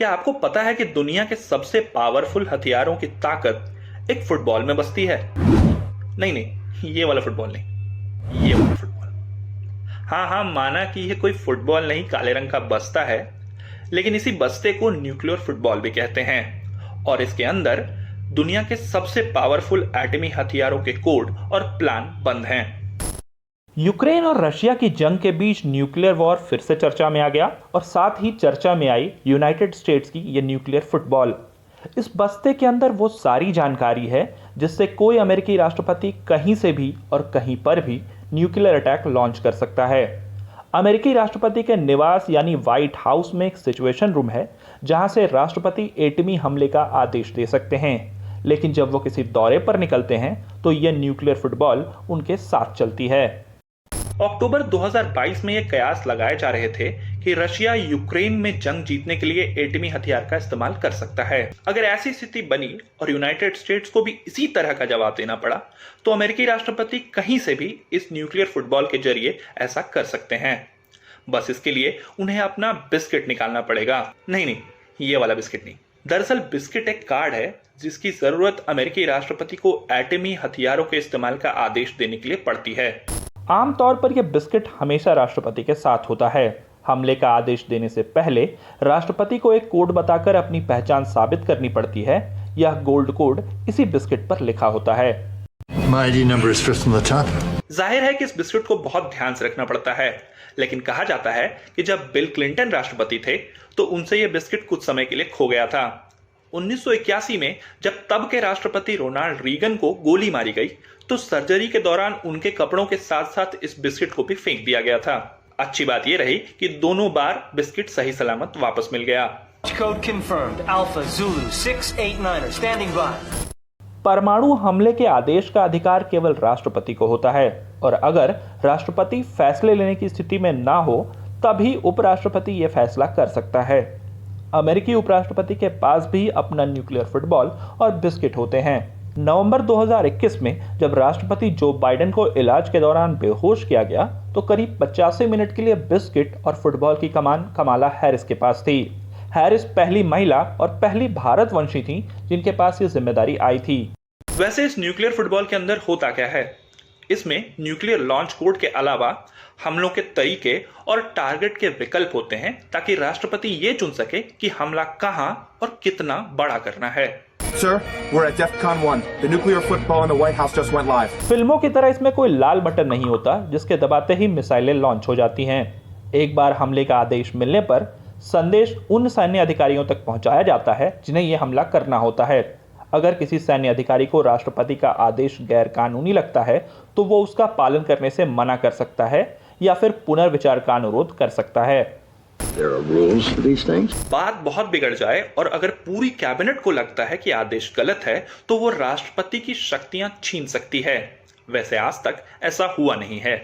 क्या आपको पता है कि दुनिया के सबसे पावरफुल हथियारों की ताकत एक फुटबॉल में बसती है? नहीं नहीं, ये वाला फुटबॉल नहीं, ये वाला फुटबॉल। हाँ हाँ, माना कि ये कोई फुटबॉल नहीं, काले रंग का बस्ता है, लेकिन इसी बस्ते को न्यूक्लियर फुटबॉल भी कहते हैं। और इसके अंदर दुनिया के सबसे पावरफुल एटमी हथियारों के कोड और प्लान बंद हैं। यूक्रेन और रशिया की जंग के बीच न्यूक्लियर वॉर फिर से चर्चा में आ गया और साथ ही चर्चा में आई यूनाइटेड स्टेट्स की ये न्यूक्लियर फुटबॉल। इस बस्ते के अंदर वो सारी जानकारी है जिससे कोई अमेरिकी राष्ट्रपति कहीं से भी और कहीं पर भी न्यूक्लियर अटैक लॉन्च कर सकता है। अमेरिकी राष्ट्रपति के निवास यानी व्हाइट हाउस में एक सिचुएशन रूम है जहां से राष्ट्रपति एटमी हमले का आदेश दे सकते हैं, लेकिन जब वो किसी दौरे पर निकलते हैं तो यह न्यूक्लियर फुटबॉल उनके साथ चलती है। अक्टूबर 2022 में ये कयास लगाए जा रहे थे कि रशिया यूक्रेन में जंग जीतने के लिए एटमी हथियार का इस्तेमाल कर सकता है। अगर ऐसी स्थिति बनी और यूनाइटेड स्टेट्स को भी इसी तरह का जवाब देना पड़ा तो अमेरिकी राष्ट्रपति कहीं से भी इस न्यूक्लियर फुटबॉल के जरिए ऐसा कर सकते हैं। बस इसके लिए उन्हें अपना बिस्किट निकालना पड़ेगा। नहीं नहीं, ये वाला बिस्किट नहीं। दरअसल बिस्किट एक कार्ड है जिसकी जरूरत अमेरिकी राष्ट्रपति को एटमी हथियारों के इस्तेमाल का आदेश देने के लिए पड़ती है। आमतौर पर यह बिस्किट हमेशा राष्ट्रपति के साथ होता है। हमले का आदेश देने से पहले राष्ट्रपति को एक कोड बताकर अपनी पहचान साबित करनी पड़ती है। यह गोल्ड कोड इसी बिस्किट पर लिखा होता है। My ID number is fifth on the top. जाहिर है कि इस बिस्किट को बहुत ध्यान से रखना पड़ता है, लेकिन कहा जाता है कि जब बिल क्लिंटन राष्ट्रपति थे तो उनसे यह बिस्किट कुछ समय के लिए खो गया था। 1981 में जब तब के राष्ट्रपति रोनाल्ड रीगन को गोली मारी गई तो सर्जरी के दौरान उनके कपड़ों के साथ साथ इस बिस्किट को भी फेंक दिया गया था। अच्छी बात यह रही कि दोनों बार बिस्किट सही सलामत वापस मिल गया। Code confirmed. Alpha Zulu 689er standing by. परमाणु हमले के आदेश का अधिकार केवल राष्ट्रपति को होता है और अगर राष्ट्रपति फैसले लेने की स्थिति में ना हो तभी उपराष्ट्रपति यह फैसला कर सकता है। अमेरिकी उपराष्ट्रपति के पास भी अपना न्यूक्लियर फुटबॉल और बिस्किट होते हैं। नवंबर 2021 में जब राष्ट्रपति जो बाइडेन को इलाज के दौरान बेहोश किया गया तो करीब 85 मिनट के लिए बिस्किट और फुटबॉल की कमान कमाला हैरिस के पास थी। हैरिस पहली महिला और पहली भारतवंशी थी जिनके पास ये जिम्मेदारी आई थी। वैसे इस न्यूक्लियर फुटबॉल के अंदर होता क्या है? इसमें न्यूक्लियर लॉन्च कोड के अलावा हमलों के तरीके और टारगेट के विकल्प होते हैं ताकि राष्ट्रपति ये चुन सके कि हमला कहां और कितना बड़ा करना है। Sir, we're at DEFCON 1. The nuclear football in the White House just went live. फिल्मों की तरह इसमें कोई लाल बटन नहीं होता जिसके दबाते ही मिसाइलें लॉन्च हो जाती हैं। एक बार हमले का आदेश मिलने पर संदेश उन सैन्य अधिकारियों तक पहुंचाया जाता है जिन्हें यह हमला करना होता है। अगर किसी सैन्य अधिकारी को राष्ट्रपति का आदेश गैर कानूनी लगता है तो वो उसका पालन करने से मना कर सकता है या फिर पुनर्विचार का अनुरोध कर सकता है। There are rules for these things. बात बहुत बिगड़ जाए और अगर पूरी कैबिनेट को लगता है कि आदेश गलत है तो वो राष्ट्रपति की शक्तियां छीन सकती है। वैसे आज तक ऐसा हुआ नहीं है।